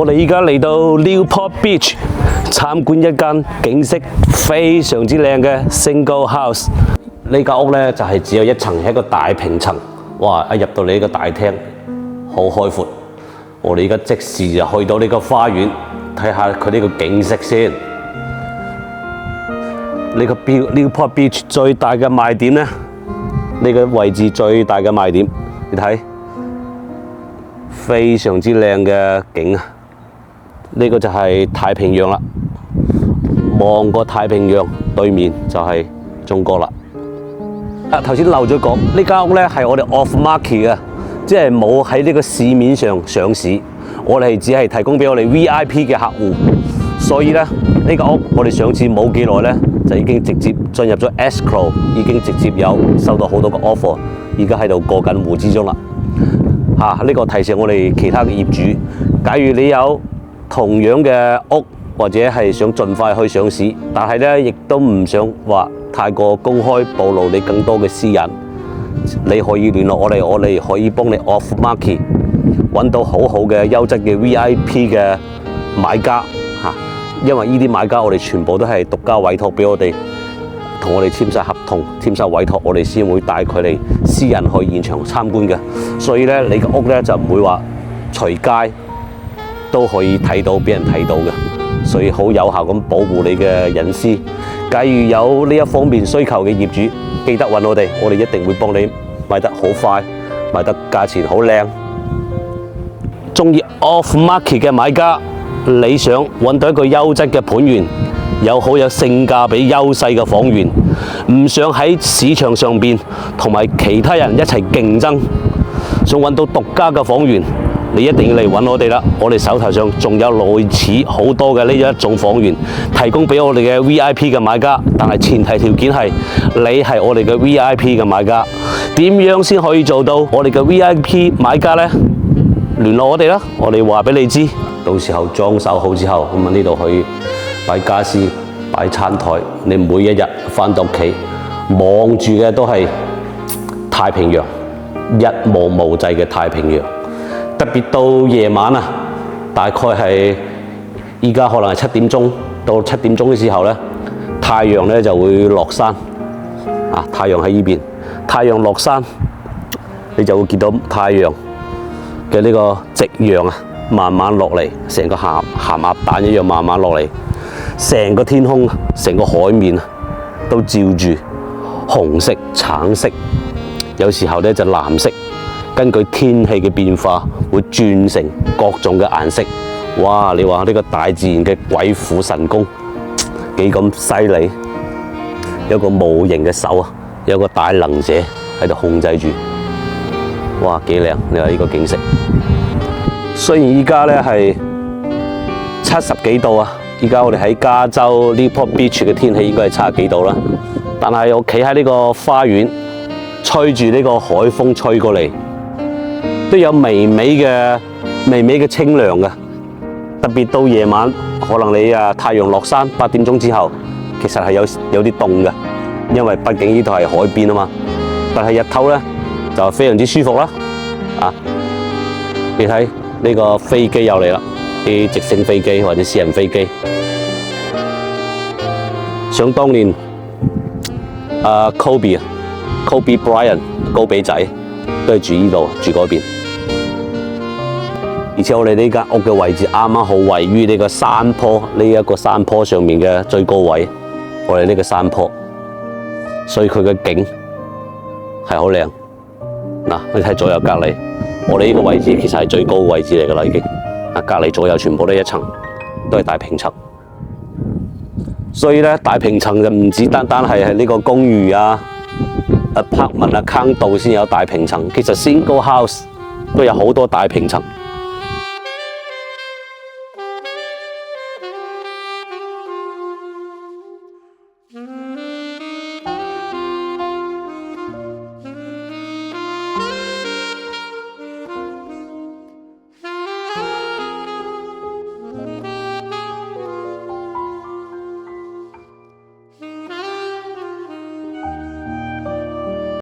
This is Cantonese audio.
我哋而家嚟到 Newport Beach 參觀一間景色非常之靚嘅 single house。呢間屋咧就係只有一層，係一個大平層。哇！一入到你呢個大廳，好開闊。我哋而家即時就去到呢個花園，睇下佢呢個景色先。呢個 Newport Beach 最大嘅賣點咧，呢個位置最大嘅賣點，你睇非常之靚嘅景啊！呢個就係太平洋啦，望過太平洋對面就係中國啦。頭先漏咗講，呢間屋咧係我哋 off market 嘅，即係冇喺呢個市面上上市。我哋只係提供俾我哋 VIP 嘅客戶，所以咧呢間屋我哋上市冇幾耐咧，就已經直接進入咗 escrow， 已經直接有收到好多個 offer， 而家喺度過緊戶之中啦。呢個提醒我哋其他嘅業主，假如你有同樣嘅屋，或者係想盡快去上市，但係咧亦都唔想話太過公開暴露你更多嘅私隱，你可以聯絡我哋，我哋可以幫你 off market 揾到好好嘅優質嘅 VIP 嘅買家嚇，因為呢啲買家我哋全部都係獨家委託俾我哋，同我哋簽晒合同、簽晒委託，我哋先會帶佢哋私人去現場參觀嘅。所以咧，你個屋咧就唔會話隨街都可以睇到，俾人睇到嘅。所以好有效咁保護你嘅隱私。假如有呢一方面需求嘅業主，記得揾我哋，我哋一定會幫你賣得好快，賣得價錢好靚。中意 off market 嘅買家，你想揾到一個優質嘅盤源，好有性價比優勢嘅房源，唔想喺市場上邊同埋其他人一齊競爭，想揾到獨家嘅房源，你一定要嚟揾我哋啦！我哋手頭上仲有類似好多嘅呢一種房源，提供俾我哋嘅 VIP 嘅買家，但係前提條件係你係我哋嘅 VIP 嘅買家。點樣先可以做到我哋嘅 VIP 買家呢？聯絡我哋啦，我哋話俾你知。到時候裝修好之後，咁啊呢度可以擺家私、擺餐台，你每一日返到屋企望住嘅都係太平洋，一望無際嘅太平洋。特別到夜晚啊，大概係依家可能係7點鐘到7點鐘嘅時候咧，太陽咧就會落山啊！太陽喺呢邊，太陽落山，你就會見到太陽嘅呢個夕陽啊，慢慢落嚟，成個鹹鴨蛋一樣慢慢落嚟，成個天空、成個海面都照住紅色、橙色，有時候咧就藍色。根據天氣嘅變化，會轉成各種嘅顏色。哇！你話呢個大自然嘅鬼斧神工幾咁犀利？有個無形嘅手啊，有個大能者喺度控制住。哇！幾靚！你話呢個景色。雖然依家咧係70幾度啊，依家我哋喺加州 Newport Beach 嘅天氣應該係70幾度啦。但係我企喺呢個花園，吹住呢個海風吹過嚟，都有微微嘅清涼嘅。特別到夜晚，可能你太陽落山8點鐘之後，其實係有啲凍嘅，因為畢竟呢度係海邊啊嘛。但係日頭咧就非常之舒服啦。你睇呢個飛機又嚟啦，啲直升飛機或者私人飛機。想當年Kobe Bryant 高比仔都係住呢度，住嗰邊。而且我哋呢間屋嘅位置啱啱好位於呢個山坡，呢一個山坡上面嘅最高位，我哋呢個山坡，所以佢嘅景係好靚。嗱，你睇左右隔離，我哋呢個位置其實係最高位置嚟㗎啦，已經。隔離左右全部都一層，都係大平層。所以咧，大平層就唔止單單係呢個公寓apartment condo 先有大平層，其實 single house 都有好多大平層。